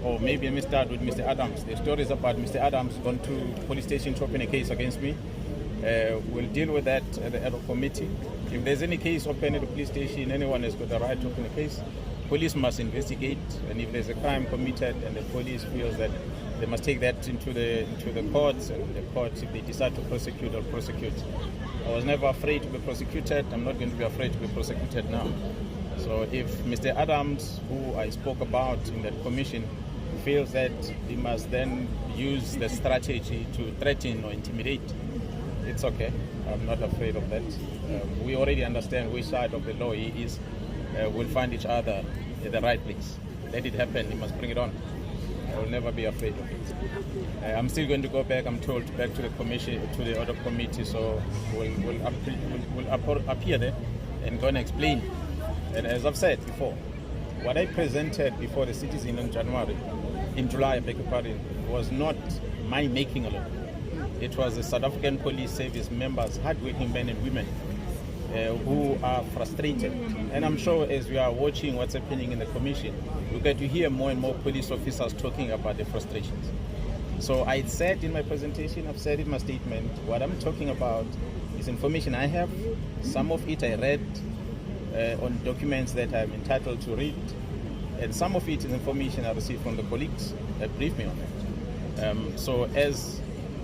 Or maybe let me start with Mr. Adams. The story is about Mr. Adams gone to police station to open a case against me. We'll deal with that at the ad hoc committee. If there's any case open at the police station, anyone has got the right to open a case. Police must investigate, and if there's a crime committed and the police feels that they must take that into the courts, and the courts, if they decide to prosecute, will prosecute. I was never afraid to be prosecuted. I'm not going to be afraid to be prosecuted now. So if Mr. Adams, who I spoke about in that commission, feels that he must then use the strategy to threaten or intimidate, it's okay. I'm not afraid of that. We already understand which side of the law he is. We'll find each other at the right place. Let it happen. He must bring it on. I will never be afraid of it. I'm still going to go back, I'm told, back to the commission, to the other committee, so we'll appear there and go and explain. And as I've said before, what I presented before the citizen in July, I beg your pardon, was not my making alone. It was the South African Police Service members, hardworking men and women, who are frustrated. And I'm sure as we are watching what's happening in the commission, we get to hear more and more police officers talking about the frustrations. So I said in my presentation, I've said in my statement, what I'm talking about is information I have. Some of it I read on documents that I'm entitled to read, and some of it is information I received from the colleagues that briefed me on it. So as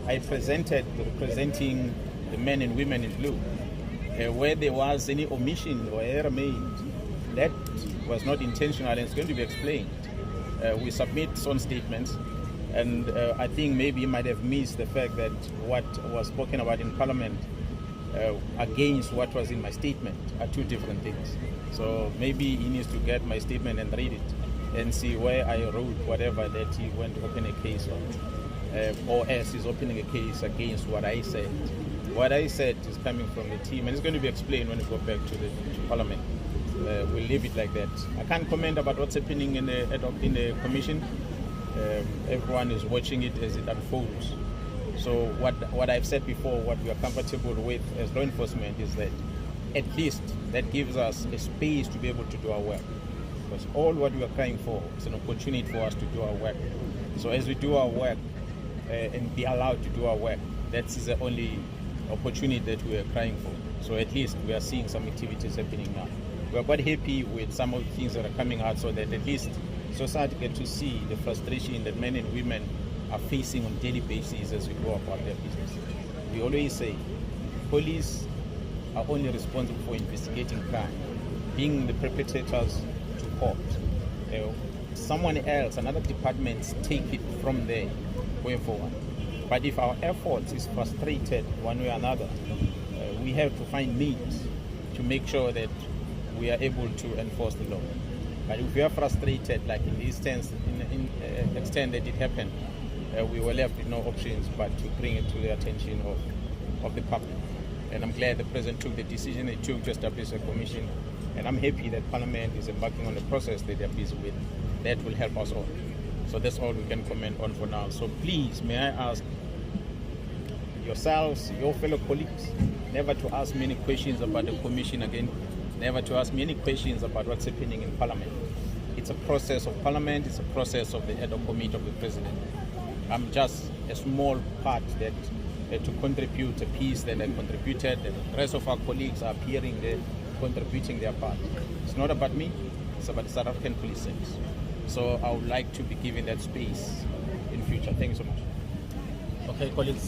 I presented, representing the men and women in blue, where there was any omission or error made, that was not intentional and it's going to be explained. We submit some statements, and I think maybe you might have missed the fact that what was spoken about in Parliament against what was in my statement are two different things. So maybe he needs to get my statement and read it and see where I wrote whatever that he went to open a case on, or else he's opening a case against what I said. What I said is coming from the team, and it's going to be explained when we go back to Parliament. We'll leave it like that. I can't comment about what's happening in the commission. Everyone is watching it as it unfolds. So what I've said before, what we are comfortable with as law enforcement is that at least that gives us a space to be able to do our work. Because all what we are crying for is an opportunity for us to do our work. So as we do our work and be allowed to do our work, that's the only opportunity that we are crying for. So at least we are seeing some activities happening now. We are quite happy with some of the things that are coming out, so that at least society gets to see the frustration that men and women are facing on a daily basis as we go about their business. We always say police are only responsible for investigating crime, bringing the perpetrators to court. Someone else, another department, take it from there going forward. But if our efforts is frustrated one way or another, we have to find means to make sure that we are able to enforce the law. But if we are frustrated, like in this sense, in extent that it happened, we were left with no options but to bring it to the attention of the public. And I'm glad the President took the decision he took to establish a commission. And I'm happy that Parliament is embarking on the process that they're busy with. That will help us all. So that's all we can comment on for now. So please, may I ask yourselves, your fellow colleagues, never to ask me any questions about the commission again, never to ask me any questions about what's happening in Parliament. It's a process of Parliament, it's a process of the ad hoc committee of the President. I'm just a small part that to contribute a piece that I contributed, and the rest of our colleagues are appearing there, contributing their part. It's not about me, it's about the South African Police Service. So I would like to be given that space in future. Thank you so much. Okay, colleagues.